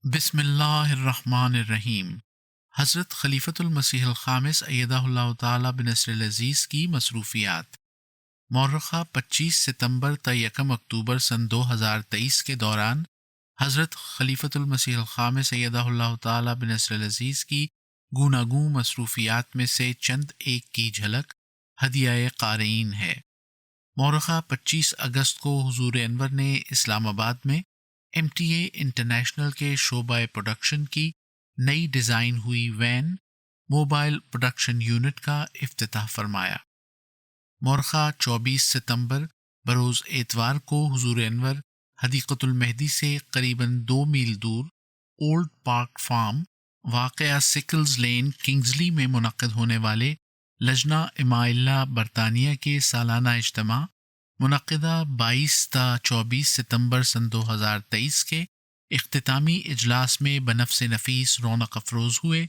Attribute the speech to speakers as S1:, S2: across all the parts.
S1: بسم اللہ الرحمن الرحیم۔ حضرت خلیفۃ المسیح الخامس ایدہ اللہ تعالیٰ بنصر العزیز کی مصروفیات۔ مورخہ 25 ستمبر تا 1 اکتوبر سن 2023 کے دوران حضرت خلیفۃ المسیح الخامس ایدہ اللہ تعالیٰ بنصر العزیز کی گوناگوں مصروفیات میں سے چند ایک کی جھلک ہدیہ قارئین ہے۔ مورخہ 25 اگست کو حضور انور نے اسلام آباد میں ایم ٹی اے انٹرنیشنل کے شعبہ پروڈکشن کی نئی ڈیزائن ہوئی وین موبائل پروڈکشن یونٹ کا افتتاح فرمایا۔ مورخہ 24 ستمبر بروز اتوار کو حضور انور حدیقۃ المہدی سے قریباً 2 میل دور اولڈ پارک فارم واقع سکلز لین کنگزلی میں منعقد ہونے والے لجنہ امائلہ برطانیہ کے سالانہ اجتماع منعقدہ 22 تا 24 ستمبر سن 2023 کے اختتامی اجلاس میں بنفس نفیس رونق افروز ہوئے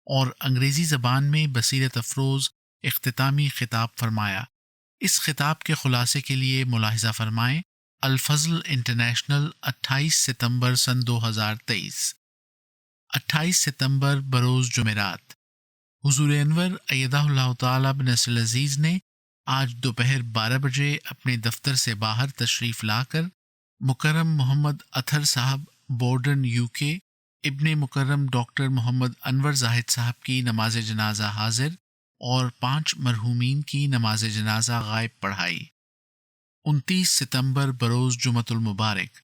S1: اور انگریزی زبان میں بصیرت افروز اختتامی خطاب فرمایا۔ اس خطاب کے خلاصے کے لیے ملاحظہ فرمائیں۔ الفضل انٹرنیشنل 28 ستمبر سن 2023۔ 28 ستمبر بروز جمعرات، حضور انور ایدہ اللہ تعالیٰ بنصر العزیز نے آج دوپہر 12 بجے اپنے دفتر سے باہر تشریف لا کر مکرم محمد اطہر صاحب بورڈن یو کے، ابن مکرم ڈاکٹر محمد انور زاہد صاحب کی نماز جنازہ حاضر اور 5 مرحومین کی نماز جنازہ غائب پڑھائی۔ 29 ستمبر بروز جمعۃ المبارک،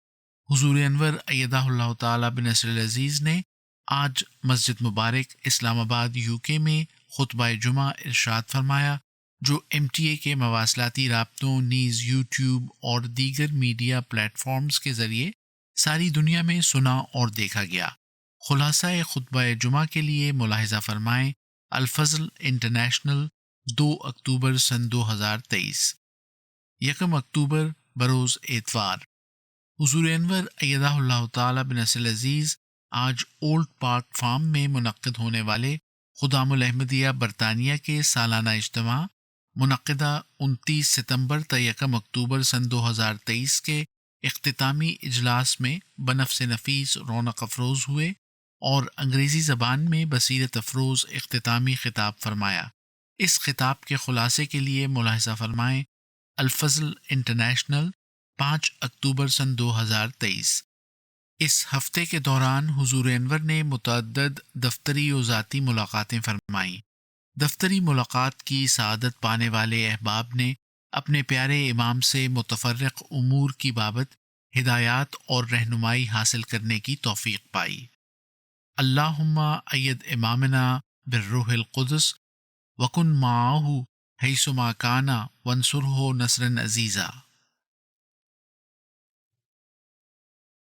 S1: حضور انور ایدہ اللہ تعالیٰ بنصر العزیز نے آج مسجد مبارک اسلام آباد یو کے میں خطبہ جمعہ ارشاد فرمایا، جو ایم ٹی اے کے مواصلاتی رابطوں نیز یوٹیوب اور دیگر میڈیا پلیٹ فارمز کے ذریعے ساری دنیا میں سنا اور دیکھا گیا۔ خلاصہ خطبہ جمعہ کے لیے ملاحظہ فرمائیں۔ الفضل انٹرنیشنل 2 اکتوبر سن 2023۔ 1 اکتوبر بروز اتوار، حضور انور ایدہ اللہ تعالیٰ بنصر العزیز آج اولڈ پارک فارم میں منعقد ہونے والے خدام الاحمدیہ برطانیہ کے سالانہ اجتماع منعقدہ 29 ستمبر تا 1 اکتوبر سن 2023 کے اختتامی اجلاس میں بنفس نفیس رونق افروز ہوئے اور انگریزی زبان میں بصیرت افروز اختتامی خطاب فرمایا۔ اس خطاب کے خلاصے کے لیے ملاحظہ فرمائیں۔ الفضل انٹرنیشنل 5 اکتوبر سن 2023۔ اس ہفتے کے دوران حضور انور نے متعدد دفتری و ذاتی ملاقاتیں فرمائیں۔ دفتری ملاقات کی سعادت پانے والے احباب نے اپنے پیارے امام سے متفرق امور کی بابت ہدایات اور رہنمائی حاصل کرنے کی توفیق پائی۔ اللہم اید امامنا بالروح القدس وکن معہ حیثما کانا وانصرہ نصرا عزیزا۔